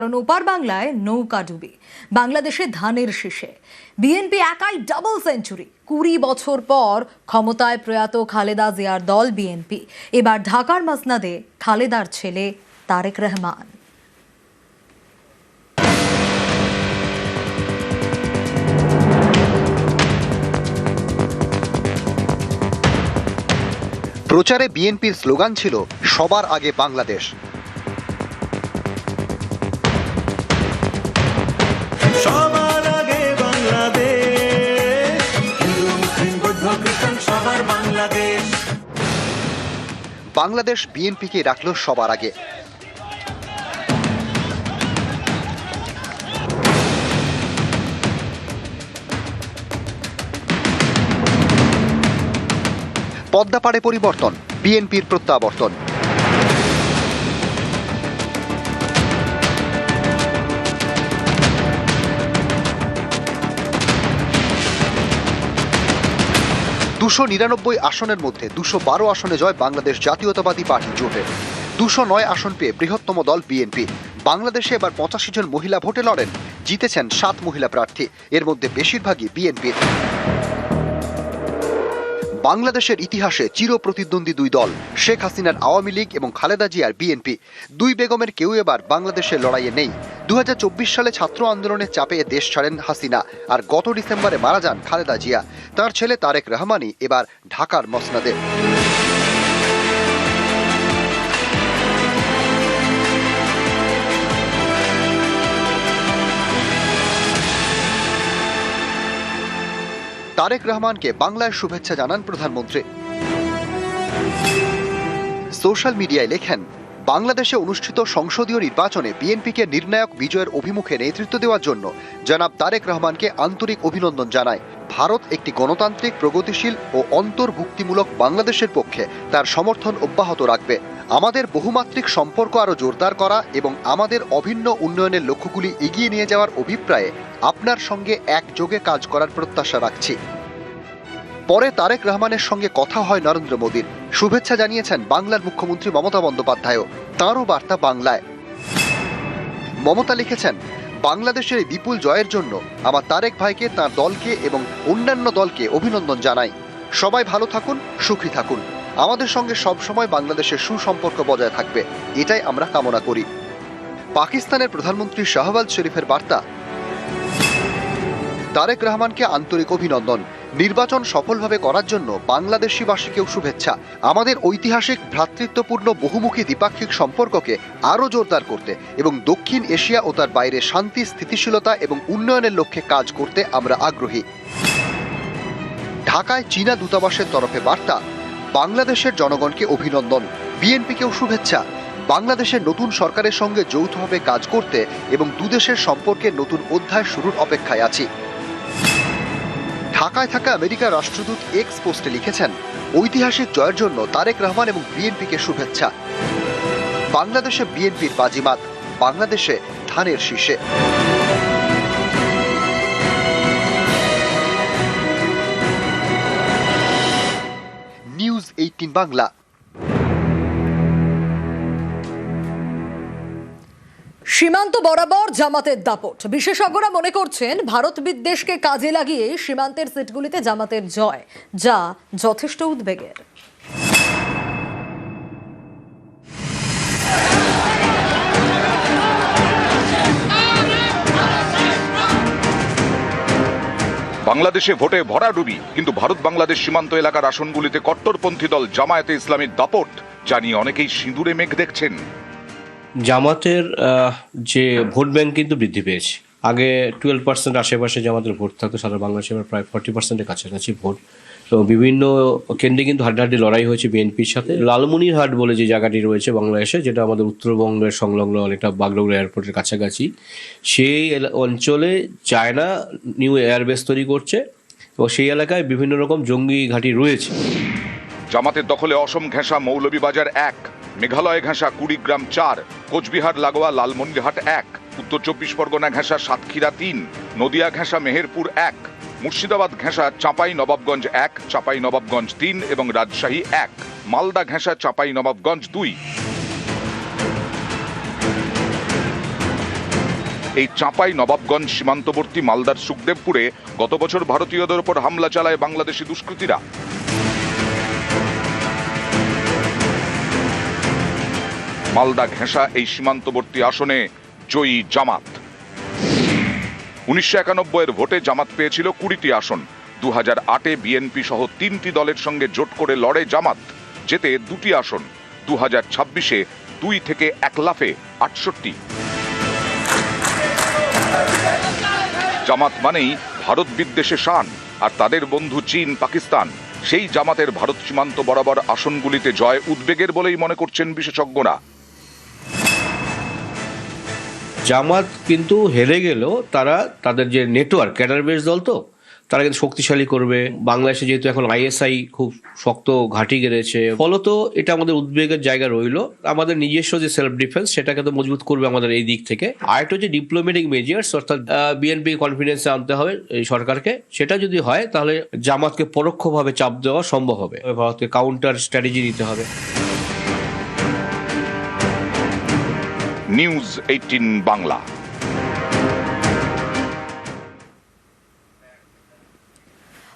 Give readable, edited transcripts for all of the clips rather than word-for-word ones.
কারণ ওপার বাংলায় নৌকা ডুবি, বাংলাদেশে ধানের শীষে বিএনপি একাই ডাবল সেঞ্চুরি। 20 বছর পর ক্ষমতায় প্রয়াত খালেদা জিয়ার দল বিএনপি এবার ঢাকার মসনদে খালেদার ছেলে তারেক রহমান। প্রচারে বিএনপির স্লোগান ছিল সবার আগে বাংলাদেশ। সবার আগে বাংলাদেশ, হিন্দু মুসলিম বৌদ্ধ খ্রিস্টান সবার বাংলাদেশ। বাংলাদেশ বিএনপিকে রাখল সবার আগে। পদ্মাপাড়ে পরিবর্তন, বিএনপির প্রত্যাবর্তন। দুশো 99 আসনের মধ্যে 212 আসনে জয় বাংলাদেশ জাতীয়তাবাদী পার্টি জোটের। 209 আসন পেয়ে বৃহত্তম দল বিএনপি। বাংলাদেশে এবার 85 জন মহিলা ভোটে লড়েন, জিতেছেন 7 মহিলা প্রার্থী, এর মধ্যে বেশিরভাগই বিএনপির। বাংলাদেশের ইতিহাসে চির প্রতিদ্বন্দ্বী দুই দল, শেখ হাসিনার আওয়ামী লীগ এবং খালেদা জিয়ার বিএনপি। দুই বেগমের কেউ এবার বাংলাদেশের লড়াইয়ে নেই। 2024 সালে ছাত্র আন্দোলনের চাপে দেশ ছাড়েন হাসিনা, আর গত ডিসেম্বরে মারা যান খালেদা জিয়া। তার ছেলে তারেক রহমানই এবার ঢাকার মসনদে। তারেক রহমানকে বাংলায় শুভেচ্ছা জানান প্রধানমন্ত্রী। সোশ্যাল মিডিয়ায় লেখেন, বাংলাদেশে অনুষ্ঠিত সংসদীয় নির্বাচনে বিএনপিকে নির্ণায়ক বিজয়ের অভিমুখে নেতৃত্ব দেওয়ার জন্য জনাব তারেক রহমানকে আন্তরিক অভিনন্দন জানায়। ভারত একটি গণতান্ত্রিক, প্রগতিশীল ও অন্তর্ভুক্তিমূলক বাংলাদেশের পক্ষে তার সমর্থন অব্যাহত রাখবে। আমাদের বহুমাত্রিক সম্পর্ক আরও জোরদার করা এবং আমাদের অভিন্ন উন্নয়নের লক্ষ্যগুলি এগিয়ে নিয়ে যাওয়ার অভিপ্রায়ে আপনার সঙ্গে একযোগে কাজ করার প্রত্যাশা রাখছি। পরে তারেক রহমানের সঙ্গে কথা হয় নরেন্দ্র মোদীর। শুভেচ্ছা জানিয়েছেন বাংলার মুখ্যমন্ত্রী মমতা বন্দ্যোপাধ্যায়ও। তাঁরও বার্তা বাংলায়। মমতা লিখেছেন, বাংলাদেশের এই বিপুল জয়ের জন্য আমার তারেক ভাইকে, তাঁর দলকে এবং অন্যান্য দলকে অভিনন্দন জানাই। সবাই ভালো থাকুন, সুখী থাকুন। আমাদের সঙ্গে সবসময় বাংলাদেশের সুসম্পর্ক বজায় থাকবে, এটাই আমরা কামনা করি। পাকিস্তানের প্রধানমন্ত্রী শাহবাজ শরীফের বার্তা, তারেক রহমানকে আন্তরিক অভিনন্দন। নির্বাচন সফলভাবে করার জন্য বাংলাদেশিবাসীকেও শুভেচ্ছা। আমাদের ঐতিহাসিক, ভ্রাতৃত্বপূর্ণ, বহুমুখী দ্বিপাক্ষিক সম্পর্ককে আরও জোরদার করতে এবং দক্ষিণ এশিয়া ও তার বাইরে শান্তি, স্থিতিশীলতা এবং উন্নয়নের লক্ষ্যে কাজ করতে আমরা আগ্রহী। ঢাকায় চীনা দূতাবাসের তরফে বার্তা, বাংলাদেশের জনগণকে অভিনন্দন, বিএনপিকেও শুভেচ্ছা। বাংলাদেশের নতুন সরকারের সঙ্গে যৌথভাবে কাজ করতে এবং দুদেশের সম্পর্কের নতুন অধ্যায় শুরুর অপেক্ষায় আছি। ঢাকায় থাকা আমেরিকার রাষ্ট্রদূত এক্স পোস্টে লিখেছেন, ঐতিহাসিক জয়ের জন্য তারেক রহমান এবং বিএনপিকে শুভেচ্ছা। বাংলাদেশে বিএনপির বাজিমাত, বাংলাদেশে ধানের শীষে। নিউজ 18 বাংলা। সীমান্ত বরাবর জামাতের দাপট। বিশেষজ্ঞরা মনে করছেন, ভারত বিদ্বেষকে কাজে লাগিয়ে সীমান্তের সিটগুলিতে জামাতের জয়, যা যথেষ্ট উদ্বেগের। বাংলাদেশে ভোটে ভরাডুবি, কিন্তু ভারত বাংলাদেশ সীমান্ত এলাকার আসনগুলিতে কট্টরপন্থী দল জামায়াতে ইসলামীর দাপট, যা নিয়ে অনেকেই সিঁদুরে মেঘ দেখছেন। জামাতের যে ভোট ব্যাংক কিন্তু বৃদ্ধি পেয়েছে। আগে 12% আশেপাশে জামাতের ভোট থাকতো, সারা বাংলাদেশে প্রায় 40%-এর কাছাকাছি ভোট। তো বিভিন্ন কেন্দ্রে কিন্তু হাড্ডাহাড্ডি লড়াই হয়েছে বিএনপির সাথে। লালমনিরহাট বলে যে জায়গাটি রয়েছে বাংলাদেশে, যেটা আমাদের উত্তরবঙ্গের সংলগ্ন অনেকটা বাগডোগরা এয়ারপোর্টের কাছাকাছি, সেই অঞ্চলে চায়না নিউ এয়ারবেস তৈরি করছে এবং সেই এলাকায় বিভিন্ন রকম জঙ্গি ঘাঁটি রয়েছে। জামাতের দখলে অসম ঘেঁষা মৌলভীবাজার 1, মেঘালয় ঘেঁষা কুড়িগ্রাম 4, কোচবিহার লাগোয়া লালমনিরহাট 1, উত্তর 24 পরগনা ঘেঁষা সাতক্ষীরা 3, নদিয়া ঘেঁষা মেহেরপুর 1, মুর্শিদাবাদ ঘেঁষা চাঁপাই নবাবগঞ্জ 1, চাঁপাই নবাবগঞ্জ 3 এবং রাজশাহী 1, মালদা ঘেঁষা চাঁপাই নবাবগঞ্জ 2। এই চাঁপাই নবাবগঞ্জ সীমান্তবর্তী মালদার সুখদেবপুরে গত বছর ভারতীয়দের উপর হামলা চালায় বাংলাদেশি দুষ্কৃতীরা। মালদা ঘেঁষা এই সীমান্তবর্তী আসনে জয়ী জামাত। 1991-এর ভোটে জামাত পেয়েছিল 20টি আসন। 2008-এ বিএনপি সহ 3টি দলের সঙ্গে জোট করে লড়ে জামাত, যেতে 2টি আসন। 2026-এ 2 থেকে 1 লাফে 68। জামাত মানেই ভারত বিদ্বেষে শান, আর তাদের বন্ধু চীন, পাকিস্তান। সেই জামাতের ভারত সীমান্ত বরাবর আসনগুলিতে জয় উদ্বেগের বলেই মনে করছেন বিশেষজ্ঞরা। জামাত কিন্তু হেরে গেলেও তারা তাদের যে নেটওয়ার্ক, ক্যাডার বেস দল, তো তারা কিন্তু শক্তিশালী করবে। বাংলাদেশে যেহেতু এখন আইএসআই খুব শক্ত ঘাঁটি গেড়েছে, ফলত এটা আমাদের উদ্বেগের জায়গা রইল। আমাদের নিজস্ব যে সেলফ ডিফেন্স, সেটাকে তো মজবুত করবে আমাদের এই দিক থেকে। আরেকটা হচ্ছে ডিপ্লোম্যাটিক মেজার্স, অর্থাৎ বিএনপি কনফিডেন্সে আনতে হবে এই সরকারকে। সেটা যদি হয় তাহলে জামাতকে পরোক্ষভাবে চাপ দেওয়া সম্ভব হবে। ভারতকে কাউন্টার স্ট্র্যাটেজি নিতে হবে। নিউজ 18 বাংলা।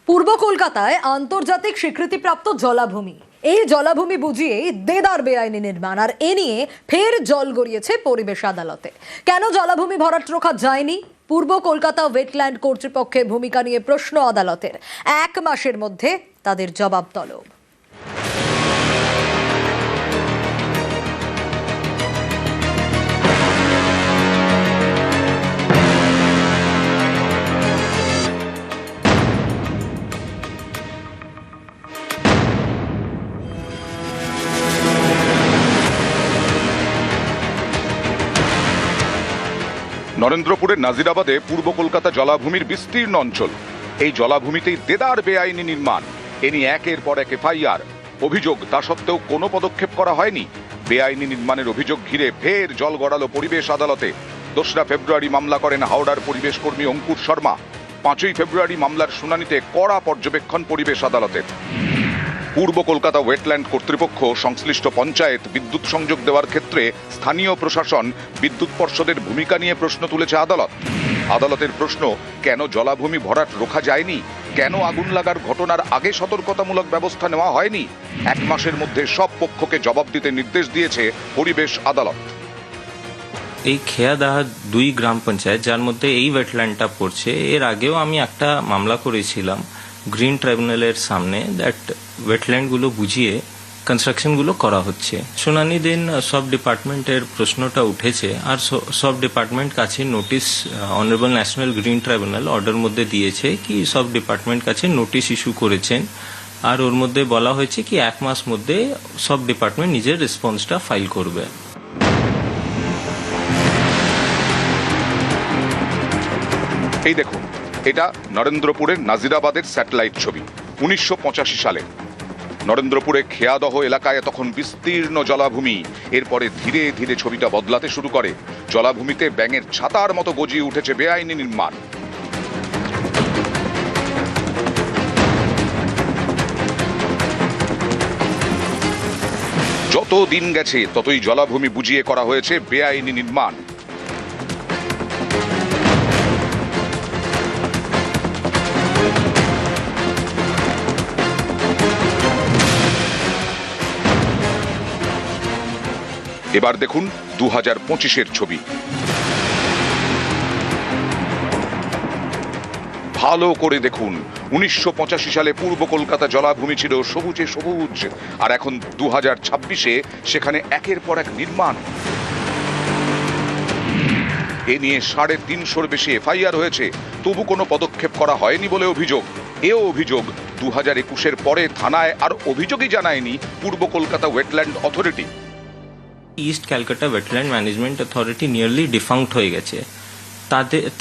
পূর্ব কলকাতায় আন্তর্জাতিক স্বীকৃতিপ্রাপ্ত জলাভূমি, এই জলাভূমি বুঝিয়েই দেদার বেআইনি নির্মাণ, আর এ নিয়ে ফের জল গড়িয়েছে পরিবেশ আদালতে। কেন জলাভূমি ভরাট রোখা যায়নি? পূর্ব কলকাতা ওয়েটল্যান্ড কর্তৃপক্ষের ভূমিকা নিয়ে প্রশ্ন আদালতের। 1 মাসের মধ্যে তাদের জবাব তলব। নরেন্দ্রপুরের নাজিরাবাদে পূর্ব কলকাতা জলাভূমির বিস্তীর্ণ অঞ্চল। এই জলাভূমিতেই দেদার বেআইনি নির্মাণ। এ নিয়ে একের পর এক এফআইআর, অভিযোগ, তা সত্ত্বেও কোনো পদক্ষেপ করা হয়নি। বেআইনি নির্মাণের অভিযোগ ঘিরে ফের জল গড়ালো পরিবেশ আদালতে। 2রা ফেব্রুয়ারি মামলা করেন হাওড়ার পরিবেশ কর্মী অঙ্কুর শর্মা। 5ই ফেব্রুয়ারি মামলার শুনানিতে কড়া পর্যবেক্ষণ পরিবেশ আদালতের। পূর্ব কলকাতা ওয়েটল্যান্ড কর্তৃপক্ষ, সংশ্লিষ্ট পঞ্চায়েত, বিদ্যুৎ সংযোগ দেওয়ার ক্ষেত্রে স্থানীয় প্রশাসন, বিদ্যুৎ পর্ষদের ভূমিকা নিয়ে প্রশ্ন তুলেছে আদালত। আদালতের প্রশ্ন, কেন জলাভূমি ভরাট রোখা যায়নি? কেন আগুন লাগার ঘটনার আগে সতর্কতামূলক ব্যবস্থা নেওয়া হয়নি? 1 মাসের মধ্যে সব পক্ষকে জবাব দিতে নির্দেশ দিয়েছে পরিবেশ আদালত। এই খেয়াদাহা 2 গ্রাম পঞ্চায়েত, যার মধ্যে এই ওয়েটল্যান্ডটা পড়ছে, এর আগেও আমি একটা মামলা করেছিলাম গ্রিন ট্রাইব্যুনালের সামনে, দ্যাট ওয়েটল্যান্ডগুলো বুঝিয়ে কনস্ট্রাকশনগুলো করা হচ্ছে। শুনানি দিন সব ডিপার্টমেন্টের প্রশ্নটা উঠেছে, আর সব ডিপার্টমেন্ট কাছে notice honourable national green tribunal order মধ্যে দিয়েছে কি সব ডিপার্টমেন্ট কাছে নোটিশ ইস্যু করেছেন, আর ওর মধ্যে বলা হয়েছে কি 1 মাস মধ্যে সব ডিপার্টমেন্ট নিজের রেসপন্সটা ফাইল করবে। এই দেখুন, এটা নরেন্দ্রপুরের নাজিরাবাদের স্যাটেলাইট ছবি। 1985 সালে নরেন্দ্রপুরে খেয়াদহ এলাকায় তখন বিস্তীর্ণ জলাভূমি। এরপরে ধীরে ধীরে ছবিটা বদলাতে শুরু করে। জলাভূমিতে ব্যাঙের ছাতার মতো গজিয়ে উঠেছে বেআইনি নির্মাণ। যত দিন গেছে ততই জলাভূমি বুঝিয়ে করা হয়েছে বেআইনি নির্মাণ। এবার দেখুন 2025-এর ছবি। ভালো করে দেখুন, 1985 সালে পূর্ব কলকাতা জলাভূমি ছিল সবুজে সবুজ, আর এখন 2026-এ সেখানে একের পর এক নির্মাণ। এ নিয়ে 350-র বেশি এফআইআর হয়েছে, তবু কোনো পদক্ষেপ করা হয়নি বলে অভিযোগ। এও অভিযোগ 2021-এর পরে থানায় আর অভিযোগই জানায়নি পূর্ব Kolkata wetland authority. East Calcutta wetland management authority nearly defunct হয়ে গেছে।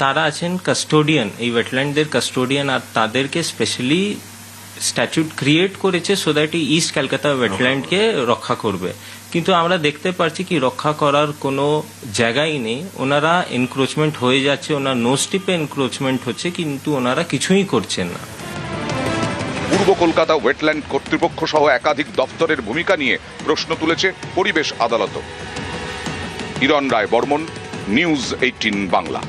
তারা আছেন কাস্টোডিয়ান, এই ওয়েটল্যান্ডদের কাস্টোডিয়ান, আর তাদেরকে স্পেশালি স্ট্যাচুট ক্রিয়েট করেছে সো দ্যাট এই ইস্ট ক্যালকাটা ওয়েটল্যান্ডকে রক্ষা করবে। কিন্তু আমরা দেখতে পাচ্ছি কি রক্ষা করার কোনো জায়গাই নেই। ওনারা এনক্রোচমেন্ট হয়ে যাচ্ছে, ওনার নো স্টিপে এনক্রোচমেন্ট হচ্ছে, কিন্তু ওনারা কিছুই করছেন না। পূর্ব কলকাতা ওয়েটল্যান্ড কর্তৃপক্ষ সহ একাধিক দপ্তরের ভূমিকা নিয়ে প্রশ্ন তুলেছে পরিবেশ আদালত। হিরণ রায় বর্মন, নিউজ 18 বাংলা।